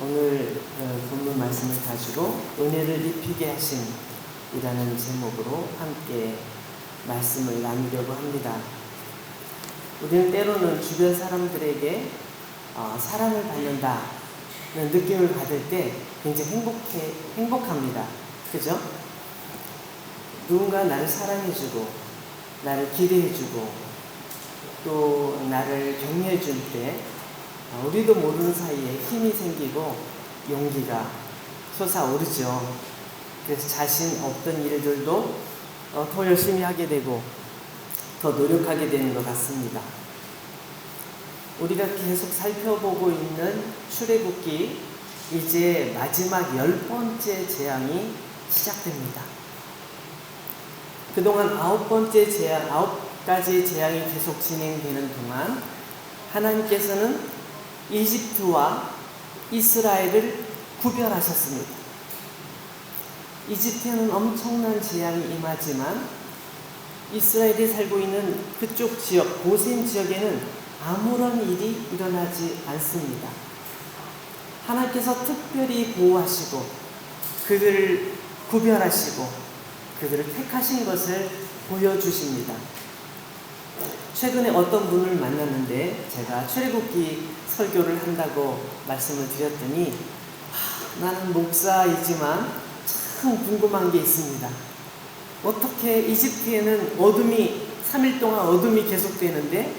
오늘 본문 말씀을 가지고 은혜를 입히게 하신 이라는 제목으로 함께 말씀을 나누려고 합니다. 우리는 때로는 주변 사람들에게 사랑을 받는다는 느낌을 받을 때 굉장히 행복합니다. 그죠? 누군가 나를 사랑해주고 나를 기대해주고 또 나를 격려해줄 때 우리도 모르는 사이에 힘이 생기고 용기가 솟아오르죠. 그래서 자신 없던 일들도 더 열심히 하게 되고 더 노력하게 되는 것 같습니다. 우리가 계속 살펴보고 있는 출애굽기 이제 마지막 10번째 재앙이 시작됩니다. 그동안 9가지의 재앙이 계속 진행되는 동안 하나님께서는 이집트와 이스라엘을 구별하셨습니다. 이집트에는 엄청난 재앙이 임하지만 이스라엘이 살고 있는 그쪽 지역, 고센 지역에는 아무런 일이 일어나지 않습니다. 하나님께서 특별히 보호하시고 그들을 구별하시고 그들을 택하신 것을 보여주십니다. 최근에 어떤 분을 만났는데 제가 출애굽기 설교를 한다고 말씀을 드렸더니 나는 목사이지만 참 궁금한 게 있습니다. 어떻게 이집트에는 3일 동안 어둠이 계속되는데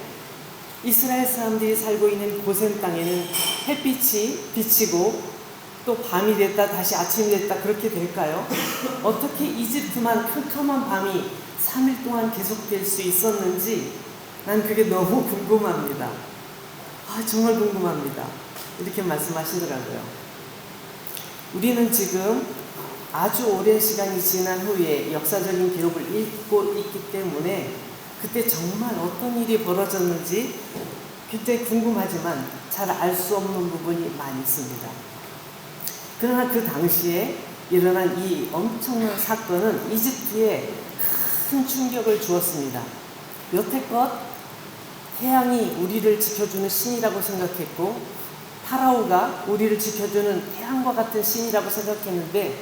이스라엘 사람들이 살고 있는 고센 땅에는 햇빛이 비치고 또 밤이 됐다 다시 아침이 됐다 그렇게 될까요? 어떻게 이집트만 캄캄한 밤이 3일 동안 계속될 수 있었는지 난 그게 너무 궁금합니다. 정말 궁금합니다. 이렇게 말씀하시더라고요. 우리는 지금 아주 오랜 시간이 지난 후에 역사적인 기록을 읽고 있기 때문에 그때 정말 어떤 일이 벌어졌는지 굉장히 궁금하지만 잘 알 수 없는 부분이 많이 있습니다. 그러나 그 당시에 일어난 이 엄청난 사건은 이집트에 큰 충격을 주었습니다. 여태껏 태양이 우리를 지켜주는 신이라고 생각했고 파라오가 우리를 지켜주는 태양과 같은 신이라고 생각했는데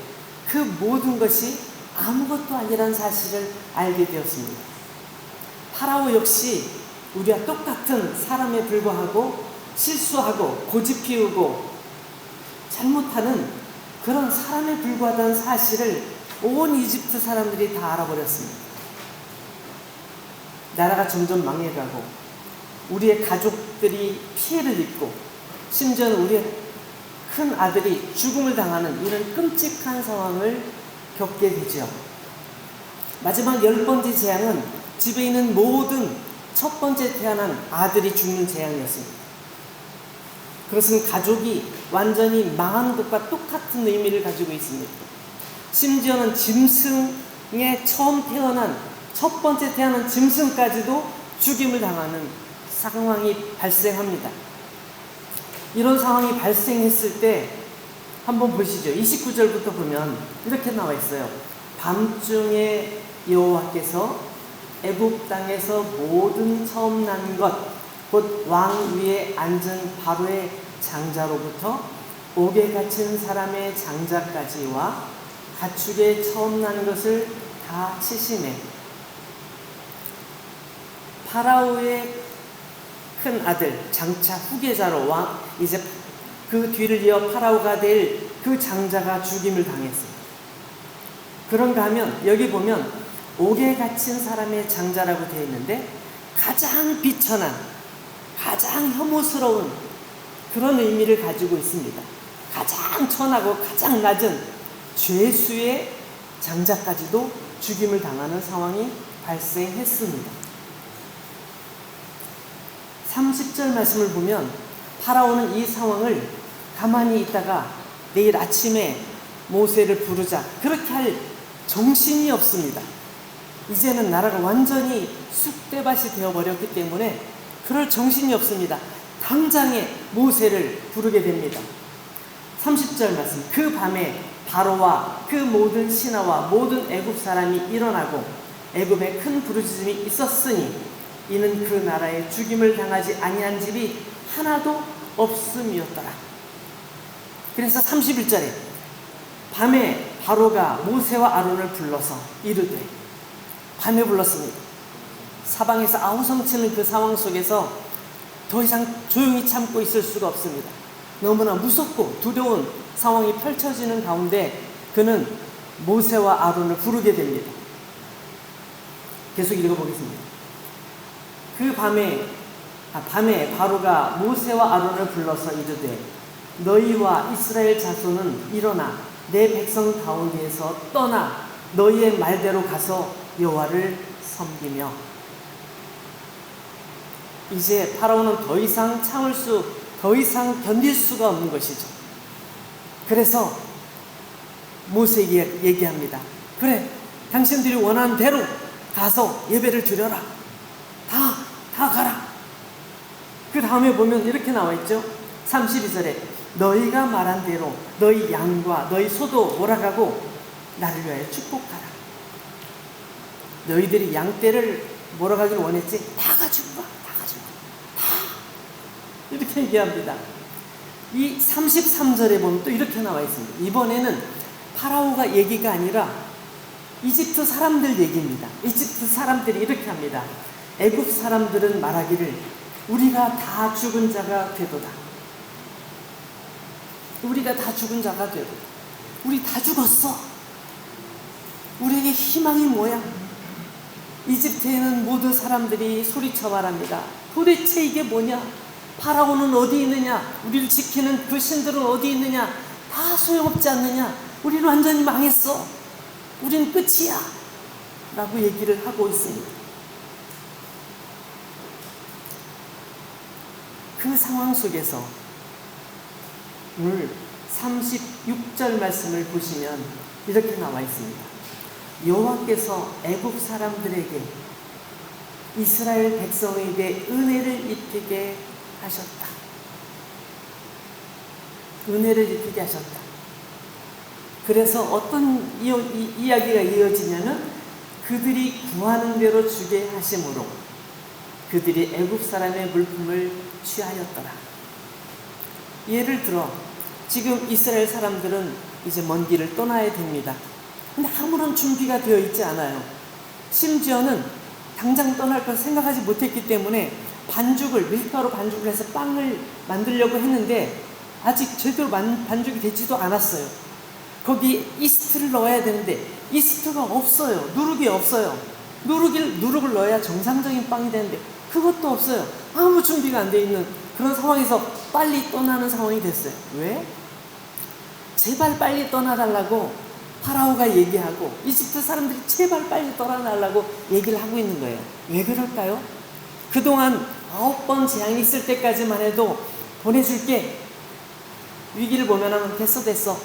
그 모든 것이 아무것도 아니라는 사실을 알게 되었습니다. 파라오 역시 우리와 똑같은 사람에 불과하고 실수하고 고집 피우고 잘못하는 그런 사람에 불과하다는 사실을 온 이집트 사람들이 다 알아버렸습니다. 나라가 점점 망해가고 우리의 가족들이 피해를 입고 심지어는 우리의 큰 아들이 죽음을 당하는 이런 끔찍한 상황을 겪게 되죠. 마지막 10번째 재앙은 집에 있는 모든 첫 번째 태어난 아들이 죽는 재앙이었습니다. 그것은 가족이 완전히 망하는 것과 똑같은 의미를 가지고 있습니다. 심지어는 짐승에 처음 태어난 첫 번째 태어난 짐승까지도 죽임을 당하는 상황이 발생합니다. 이런 상황이 발생했을 때 한번 보시죠. 29절부터 보면 이렇게 나와 있어요. 밤중에 여호와께서 애굽 땅에서 모든 처음 난 것 곧 왕 위에 앉은 바로의 장자로부터 옥에 갇힌 사람의 장자까지와 가축에 처음 난 것을 다 치시매 파라오의 큰 아들 장차 후계자로 이제 그 뒤를 이어 파라오가 될 그 장자가 죽임을 당했습니다. 그런가 하면 여기 보면 옥에 갇힌 사람의 장자라고 되어 있는데 가장 비천한 가장 혐오스러운 그런 의미를 가지고 있습니다. 가장 천하고 가장 낮은 죄수의 장자까지도 죽임을 당하는 상황이 발생했습니다. 30절 말씀을 보면 파라오는 이 상황을 가만히 있다가 내일 아침에 모세를 부르자 그렇게 할 정신이 없습니다. 이제는 나라가 완전히 쑥대밭이 되어버렸기 때문에 그럴 정신이 없습니다. 당장에 모세를 부르게 됩니다. 30절 말씀 그 밤에 바로와 그 모든 신하와 모든 애굽 사람이 일어나고 애굽에 큰 부르짖음이 있었으니 이는 그 나라에 죽임을 당하지 아니한 집이 하나도 없음이었더라. 그래서 31절에 밤에 바로가 모세와 아론을 불러서 이르되, 밤에 불렀습니다. 사방에서 아우성치는 그 상황 속에서 더 이상 조용히 참고 있을 수가 없습니다. 너무나 무섭고 두려운 상황이 펼쳐지는 가운데 그는 모세와 아론을 부르게 됩니다. 계속 읽어보겠습니다. 그 밤에 바로가 모세와 아론을 불러서 이르되, 너희와 이스라엘 자손은 일어나 내 백성 가운데에서 떠나 너희의 말대로 가서 여호와를 섬기며. 이제 파라오는 더 이상 견딜 수가 없는 것이죠. 그래서 모세에게 얘기합니다. 그래, 당신들이 원하는 대로 가서 예배를 드려라. 다 가라. 그 다음에 보면 이렇게 나와 있죠. 32절에 너희가 말한 대로 너희 양과 너희 소도 몰아가고 나를 위하여 축복하라. 너희들이 양떼를 몰아가기를 원했지? 다 가지고 가. 이렇게 얘기합니다. 이 33절에 보면 또 이렇게 나와 있습니다. 이번에는 파라오가 얘기가 아니라 이집트 사람들 얘기입니다. 이집트 사람들이 이렇게 합니다. 애굽 사람들은 말하기를 우리가 다 죽은 자가 되도다. 우리가 다 죽은 자가 되도다. 우리 다 죽었어. 우리에게 희망이 뭐야? 이집트에는 모든 사람들이 소리쳐 말합니다. 도대체 이게 뭐냐? 파라오는 어디 있느냐? 우리를 지키는 그 신들은 어디 있느냐? 다 소용없지 않느냐? 우리는 완전히 망했어. 우리는 끝이야. 라고 얘기를 하고 있습니다. 그 상황 속에서 오늘 36절 말씀을 보시면 이렇게 나와 있습니다. 여호와께서 애굽 사람들에게 이스라엘 백성에게 은혜를 입히게 하셨다. 은혜를 입히게 하셨다. 그래서 어떤 이야기가 이어지냐면 그들이 구하는 대로 주게 하심으로 그들이 애굽 사람의 물품을 취하였더라. 예를 들어 지금 이스라엘 사람들은 이제 먼 길을 떠나야 됩니다. 근데 아무런 준비가 되어 있지 않아요. 심지어는 당장 떠날 걸 생각하지 못했기 때문에 밀가루 반죽을 해서 빵을 만들려고 했는데 아직 제대로 반죽이 되지도 않았어요. 거기 이스트를 넣어야 되는데 이스트가 없어요. 누룩이 없어요. 누룩을 넣어야 정상적인 빵이 되는데 그것도 없어요. 아무 준비가 안 돼 있는 그런 상황에서 빨리 떠나는 상황이 됐어요. 왜? 제발 빨리 떠나달라고 파라오가 얘기하고 이집트 사람들이 제발 빨리 떠나달라고 얘기를 하고 있는 거예요. 왜 그럴까요? 그동안 9번 재앙이 있을 때까지만 해도 보내줄게. 위기를 보면은 됐어.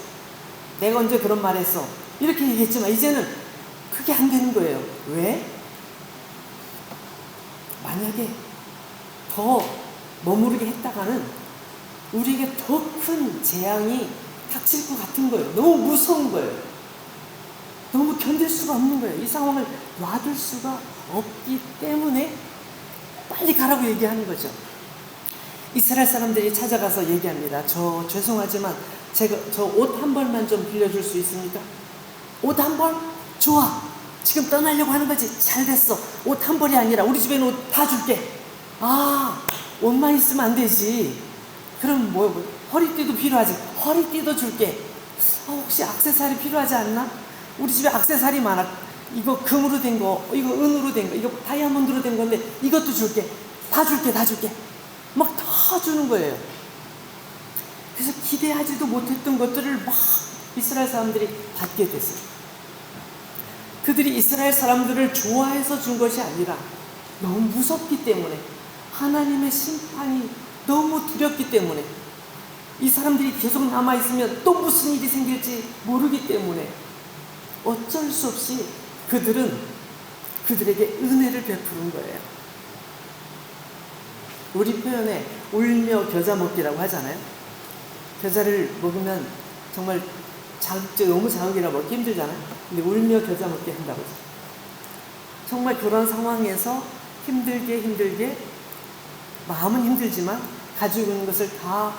내가 언제 그런 말 했어. 이렇게 얘기했지만 이제는 그게 안 되는 거예요. 왜? 만약에 더 머무르게 했다가는 우리에게 더 큰 재앙이 닥칠 것 같은 거예요. 너무 무서운 거예요. 너무 견딜 수가 없는 거예요. 이 상황을 놔둘 수가 없기 때문에 빨리 가라고 얘기하는 거죠. 이스라엘 사람들이 찾아가서 얘기합니다. 저 죄송하지만 제가 저 옷 한 벌만 좀 빌려줄 수 있습니까? 옷 한 벌? 좋아. 지금 떠나려고 하는 거지. 잘 됐어. 옷 한 벌이 아니라 우리 집에는 옷 다 줄게. 옷만 있으면 안 되지. 그럼 허리띠도 필요하지. 허리띠도 줄게. 혹시 액세서리 필요하지 않나? 우리 집에 액세서리 많아. 이거 금으로 된 거, 이거 은으로 된 거, 이거 다이아몬드로 된 건데 이것도 줄게. 다 줄게. 막 다 주는 거예요. 그래서 기대하지도 못했던 것들을 막 이스라엘 사람들이 받게 됐어요. 그들이 이스라엘 사람들을 좋아해서 준 것이 아니라 너무 무섭기 때문에, 하나님의 심판이 너무 두렵기 때문에, 이 사람들이 계속 남아있으면 또 무슨 일이 생길지 모르기 때문에 어쩔 수 없이 그들은 그들에게 은혜를 베푸는 거예요. 우리 표현에 울며 겨자 먹기라고 하잖아요. 겨자를 먹으면 정말 너무 자극이라 먹기 힘들잖아요. 근데 울며 겨자 먹기 한다고 하죠. 정말 그런 상황에서 힘들게 마음은 힘들지만 가지고 있는 것을 다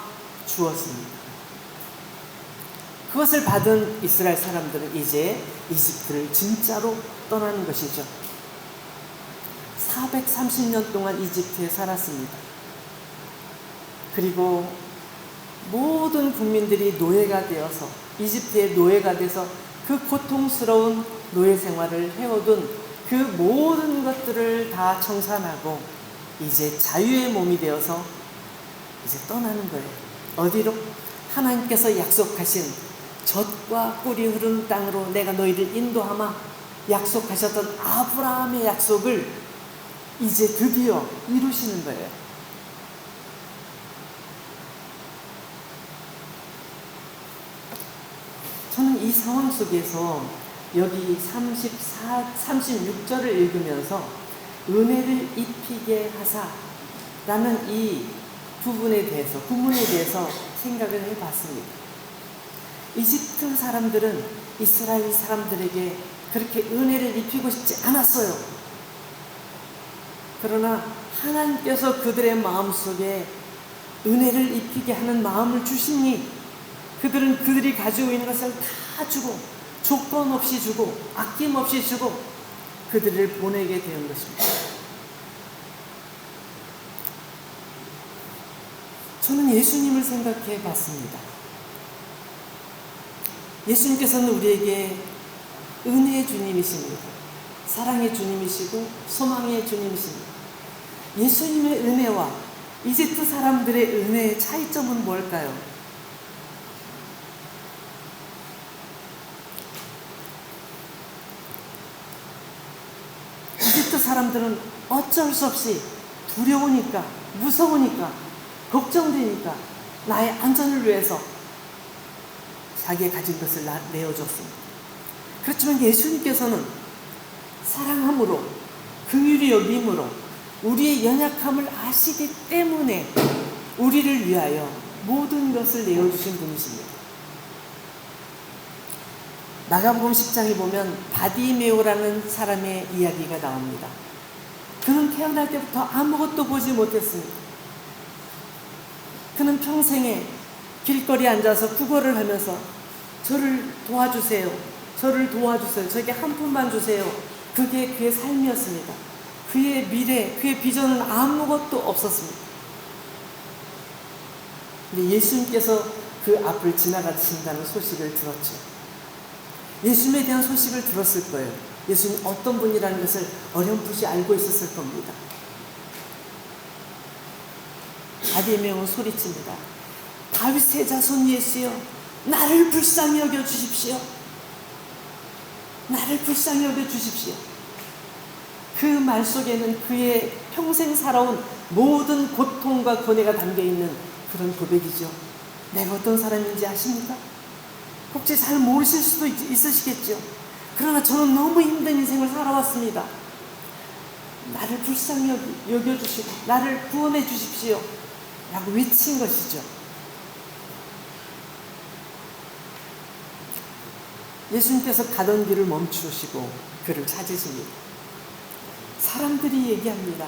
주었습니다. 그것을 받은 이스라엘 사람들은 이제 이집트를 진짜로 떠나는 것이죠. 430년 동안 이집트에 살았습니다. 그리고 모든 국민들이 노예가 되어서, 이집트의 노예가 돼서 그 고통스러운 노예 생활을 해오던 그 모든 것들을 다 청산하고 이제 자유의 몸이 되어서 이제 떠나는 거예요. 어디로? 하나님께서 약속하신 젖과 꿀이 흐르는 땅으로 내가 너희를 인도하마 약속하셨던 아브라함의 약속을 이제 드디어 이루시는 거예요. 저는 이 상황 속에서 여기 36절을 읽으면서 은혜를 입히게 하사라는 이 구문에 대해서 생각을 해봤습니다. 이집트 사람들은 이스라엘 사람들에게 그렇게 은혜를 입히고 싶지 않았어요. 그러나 하나님께서 그들의 마음속에 은혜를 입히게 하는 마음을 주시니 그들은 그들이 가지고 있는 것을 다 주고 조건 없이 주고 아낌없이 주고 그들을 보내게 되는 것입니다. 저는 예수님을 생각해 봤습니다. 예수님께서는 우리에게 은혜의 주님이십니다. 사랑의 주님이시고 소망의 주님이십니다. 예수님의 은혜와 이집트 사람들의 은혜의 차이점은 뭘까요? 이집트 사람들은 어쩔 수 없이 두려우니까, 무서우니까, 걱정되니까 나의 안전을 위해서 자기의 가진 것을 내어줬습니다. 그렇지만 예수님께서는 사랑함으로, 긍휼히 여김으로 우리의 연약함을 아시기 때문에 우리를 위하여 모든 것을 내어주신 분이십니다. 마가복음 10장에 보면 바디메오라는 사람의 이야기가 나옵니다. 그는 태어날 때부터 아무것도 보지 못했습니다. 그는 평생에 길거리에 앉아서 구걸을 하면서 저를 도와주세요. 저를 도와주세요. 저에게 한 푼만 주세요. 그게 그의 삶이었습니다. 그의 미래, 그의 비전은 아무것도 없었습니다. 근데 예수님께서 그 앞을 지나가신다는 소식을 들었죠. 예수님에 대한 소식을 들었을 거예요. 예수님 어떤 분이라는 것을 어렴풋이 알고 있었을 겁니다. 바디메오는 소리칩니다. 다윗의 자손 예수여, 나를 불쌍히 여겨 주십시오. 나를 불쌍히 여겨 주십시오. 그 말 속에는 그의 평생 살아온 모든 고통과 고뇌가 담겨있는 그런 고백이죠. 내가 어떤 사람인지 아십니까? 혹시 잘 모르실 수도 있으시겠죠. 그러나 저는 너무 힘든 인생을 살아왔습니다. 나를 불쌍히 여겨주시고 나를 구원해 주십시오 라고 외친 것이죠. 예수님께서 가던 길을 멈추시고 그를 찾으십니다. 사람들이 얘기합니다.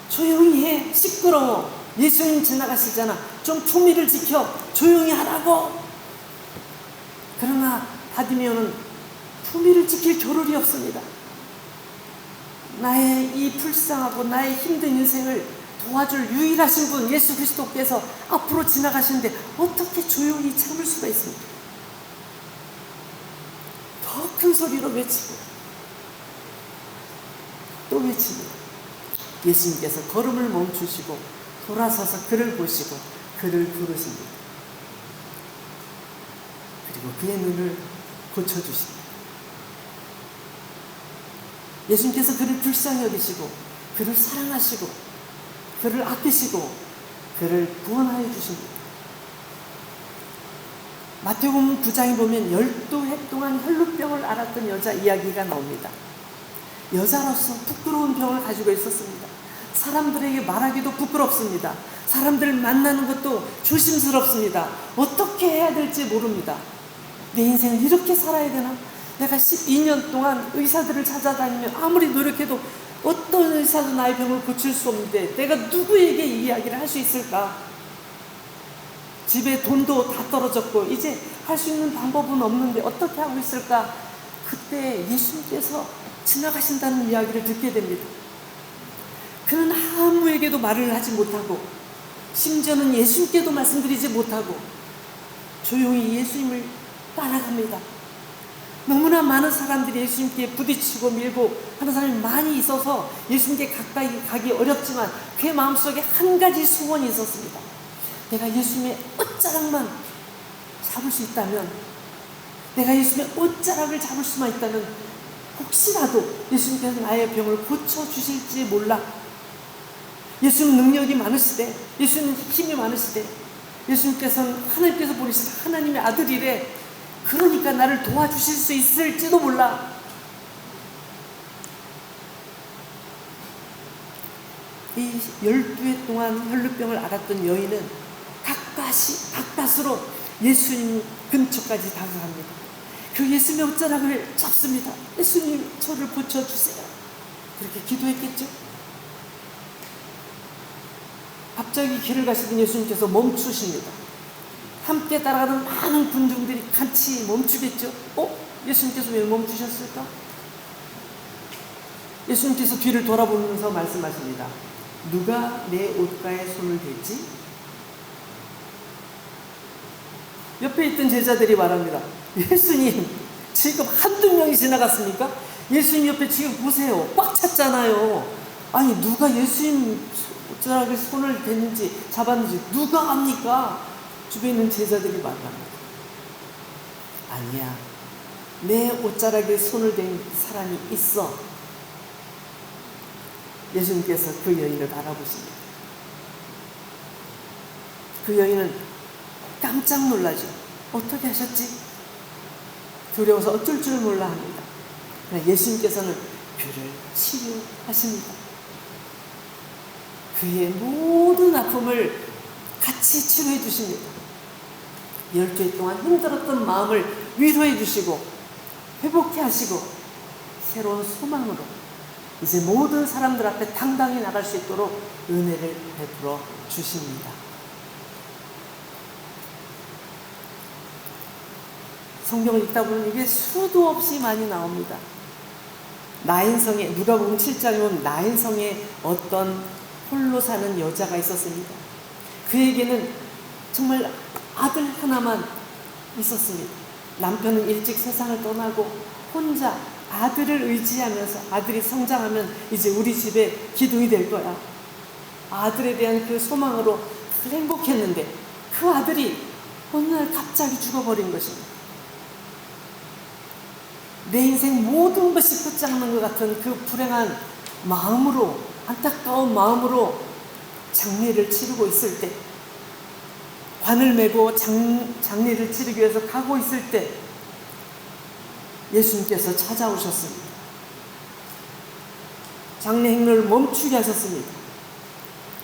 조용히 해, 시끄러워. 예수님 지나가시잖아. 좀 품위를 지켜, 조용히 하라고. 그러나 바디메오는 품위를 지킬 겨를이 없습니다. 나의 이 불쌍하고 나의 힘든 인생을 도와줄 유일하신 분 예수 그리스도께서 앞으로 지나가시는데 어떻게 조용히 참을 수가 있습니까? 더 큰 소리로 외치고 또 외칩니다. 예수님께서 걸음을 멈추시고 돌아서서 그를 보시고 그를 부르십니다. 그리고 그의 눈을 고쳐주십니다. 예수님께서 그를 불쌍히 여기시고 그를 사랑하시고 그를 아끼시고 그를 구원하여 주십니다. 마태복음 9장에 보면 12해 동안 혈루병을 앓았던 여자 이야기가 나옵니다. 여자로서 부끄러운 병을 가지고 있었습니다. 사람들에게 말하기도 부끄럽습니다. 사람들 만나는 것도 조심스럽습니다. 어떻게 해야 될지 모릅니다. 내 인생을 이렇게 살아야 되나? 내가 12년 동안 의사들을 찾아다니며 아무리 노력해도 어떤 의사도 나의 병을 고칠 수 없는데 내가 누구에게 이 이야기를 할 수 있을까? 집에 돈도 다 떨어졌고 이제 할 수 있는 방법은 없는데 어떻게 하고 있을까? 그때 예수님께서 지나가신다는 이야기를 듣게 됩니다. 그는 아무에게도 말을 하지 못하고 심지어는 예수님께도 말씀드리지 못하고 조용히 예수님을 따라갑니다. 너무나 많은 사람들이 예수님께 부딪히고 밀고 하는 사람이 많이 있어서 예수님께 가까이 가기 어렵지만 그의 마음속에 한 가지 소원이 있었습니다. 내가 예수님의 옷자락만 잡을 수 있다면, 내가 예수님의 옷자락을 잡을 수만 있다면 혹시라도 예수님께서 나의 병을 고쳐주실지 몰라. 예수님 능력이 많으시대, 예수님 힘이 많으시대, 예수님께서는 하나님께서 보내신 하나님의 아들이래. 그러니까 나를 도와주실 수 있을지도 몰라. 이 12해 동안 혈루병을 앓았던 여인은 가까스로 예수님 근처까지 다가갑니다. 그 예수님의 옷자락을 잡습니다. 예수님, 저를 고쳐주세요. 그렇게 기도했겠죠? 갑자기 길을 가시던 예수님께서 멈추십니다. 함께 따라가는 많은 군중들이 같이 멈추겠죠? 예수님께서 왜 멈추셨을까? 예수님께서 뒤를 돌아보면서 말씀하십니다. 누가 내 옷가에 손을 댔지? 옆에 있던 제자들이 말합니다. 예수님, 지금 한두 명이 지나갔습니까? 예수님 옆에 지금 보세요. 꽉 찼잖아요. 아니, 누가 예수님 옷자락에 손을 댔는지 잡았는지 누가 압니까? 주변에 있는 제자들이 말합니다. 아니야, 내 옷자락에 손을 댄 사람이 있어. 예수님께서 그 여인을 바라보십니다. 그 여인은 깜짝 놀라죠. 어떻게 하셨지? 두려워서 어쩔 줄 몰라 합니다. 그러나 예수님께서는 그를 치유하십니다. 그의 모든 아픔을 같이 치료해 주십니다. 12해 동안 힘들었던 마음을 위로해 주시고 회복해 하시고 새로운 소망으로 이제 모든 사람들 앞에 당당히 나갈 수 있도록 은혜를 베풀어 주십니다. 성경을 읽다 보면 이게 수도 없이 많이 나옵니다. 나인성에, 누가복음 7장에 보면 나인성에 어떤 홀로 사는 여자가 있었습니다. 그에게는 정말 아들 하나만 있었습니다. 남편은 일찍 세상을 떠나고 혼자 아들을 의지하면서 아들이 성장하면 이제 우리 집에 기둥이 될 거야. 아들에 대한 그 소망으로 행복했는데 그 아들이 어느 날 갑자기 죽어버린 것입니다. 내 인생 모든 것이 끝장난 것 같은 그 불행한 마음으로, 안타까운 마음으로 장례를 치르고 있을 때, 관을 메고 장례를 치르기 위해서 가고 있을 때 예수님께서 찾아오셨습니다. 장례 행렬을 멈추게 하셨습니다.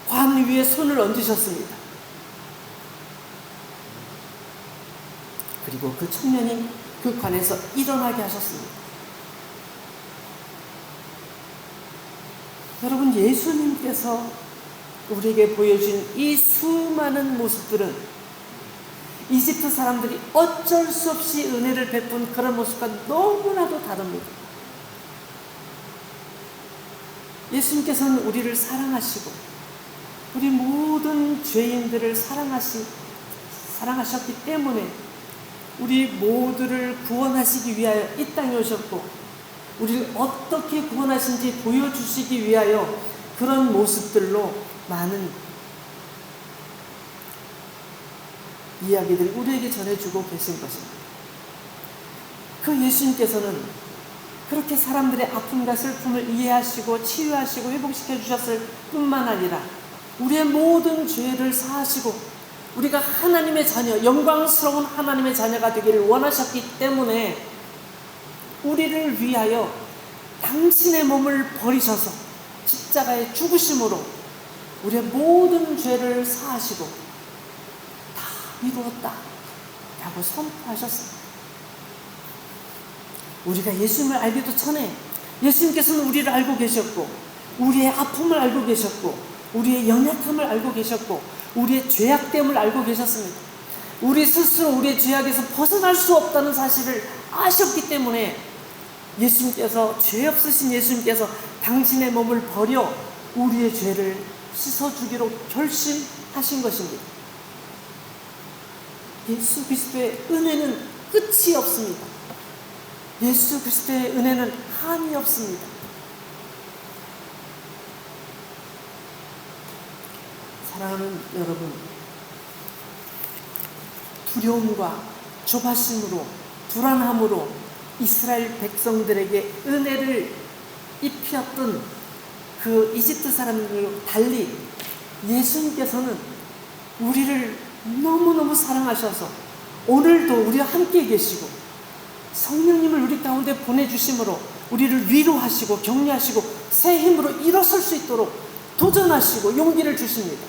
관 위에 손을 얹으셨습니다. 그리고 그 청년이 그 관에서 일어나게 하셨습니다. 여러분, 예수님께서 우리에게 보여준 이 수많은 모습들은 이집트 사람들이 어쩔 수 없이 은혜를 베푼 그런 모습과 너무나도 다릅니다. 예수님께서는 우리를 사랑하시고 우리 모든 죄인들을 사랑하셨기 때문에 우리 모두를 구원하시기 위하여 이 땅에 오셨고 우리를 어떻게 구원하신지 보여주시기 위하여 그런 모습들로 많은 이야기들을 우리에게 전해주고 계신 것입니다. 그 예수님께서는 그렇게 사람들의 아픔과 슬픔을 이해하시고 치유하시고 회복시켜 주셨을 뿐만 아니라 우리의 모든 죄를 사하시고 우리가 하나님의 자녀, 영광스러운 하나님의 자녀가 되기를 원하셨기 때문에 우리를 위하여 당신의 몸을 버리셔서 십자가에 죽으심으로 우리의 모든 죄를 사하시고 다 이루었다 라고 선포하셨습니다. 우리가 예수님을 알기도 전에 예수님께서는 우리를 알고 계셨고 우리의 아픔을 알고 계셨고 우리의 연약함을 알고 계셨고 우리의 죄악됨을 알고 계셨습니다. 우리 스스로 우리의 죄악에서 벗어날 수 없다는 사실을 아셨기 때문에 예수님께서, 죄 없으신 예수님께서 당신의 몸을 버려 우리의 죄를 씻어주기로 결심하신 것입니다. 예수 그리스도의 은혜는 끝이 없습니다. 예수 그리스도의 은혜는 한이 없습니다. 사랑하는 여러분, 두려움과 조바심으로, 불안함으로 이스라엘 백성들에게 은혜를 입혔던 그 이집트 사람들과 달리 예수님께서는 우리를 너무너무 사랑하셔서 오늘도 우리와 함께 계시고 성령님을 우리 가운데 보내주심으로 우리를 위로하시고 격려하시고 새 힘으로 일어설 수 있도록 도전하시고 용기를 주십니다.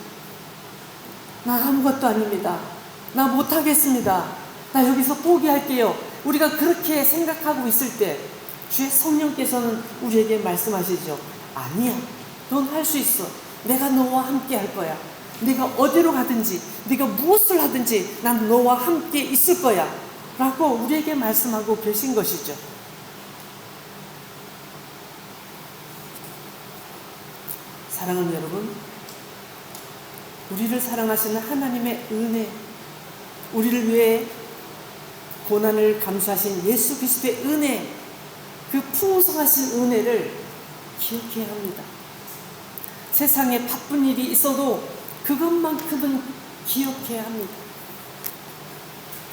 나 아무것도 아닙니다. 나 못하겠습니다. 나 여기서 포기할게요. 우리가 그렇게 생각하고 있을 때 주의 성령께서는 우리에게 말씀하시죠. 아니야, 넌 할 수 있어. 내가 너와 함께 할 거야. 네가 어디로 가든지, 네가 무엇을 하든지 난 너와 함께 있을 거야 라고 우리에게 말씀하고 계신 것이죠. 사랑하는 여러분, 우리를 사랑하시는 하나님의 은혜, 우리를 위해 고난을 감수하신 예수 그리스도의 은혜, 그 풍성하신 은혜를 기억해야 합니다. 세상에 바쁜 일이 있어도 그것만큼은 기억해야 합니다.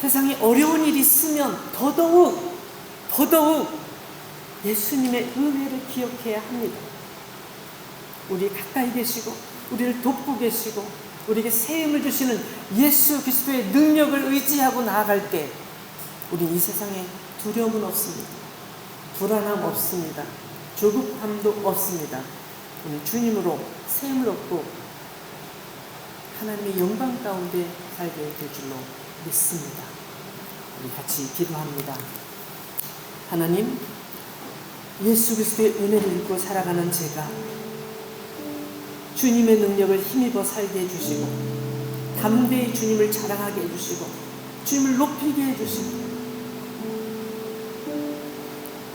세상에 어려운 일이 있으면 더더욱 예수님의 은혜를 기억해야 합니다. 우리 가까이 계시고 우리를 돕고 계시고 우리에게 새 힘을 주시는 예수 그리스도의 능력을 의지하고 나아갈 때 우리 이 세상에 두려움은 없습니다. 불안함 없습니다. 조급함도 없습니다. 우리 주님으로 새 힘을 얻고 하나님의 영광 가운데 살게 될 줄로 믿습니다. 우리 같이 기도합니다. 하나님, 예수 그리스도의 은혜를 입고 살아가는 제가 주님의 능력을 힘입어 살게 해주시고 담대히 주님을 자랑하게 해주시고 주님을 높이게 해주시고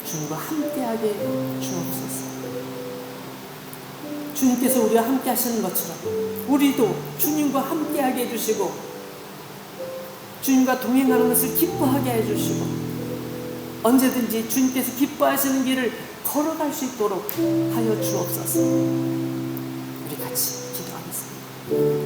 주님과 함께하게 주옵소서. 주님께서 우리와 함께 하시는 것처럼 우리도 주님과 함께하게 해주시고 주님과 동행하는 것을 기뻐하게 해주시고 언제든지 주님께서 기뻐하시는 길을 걸어갈 수 있도록 하여 주옵소서. 우리 같이 기도하겠습니다.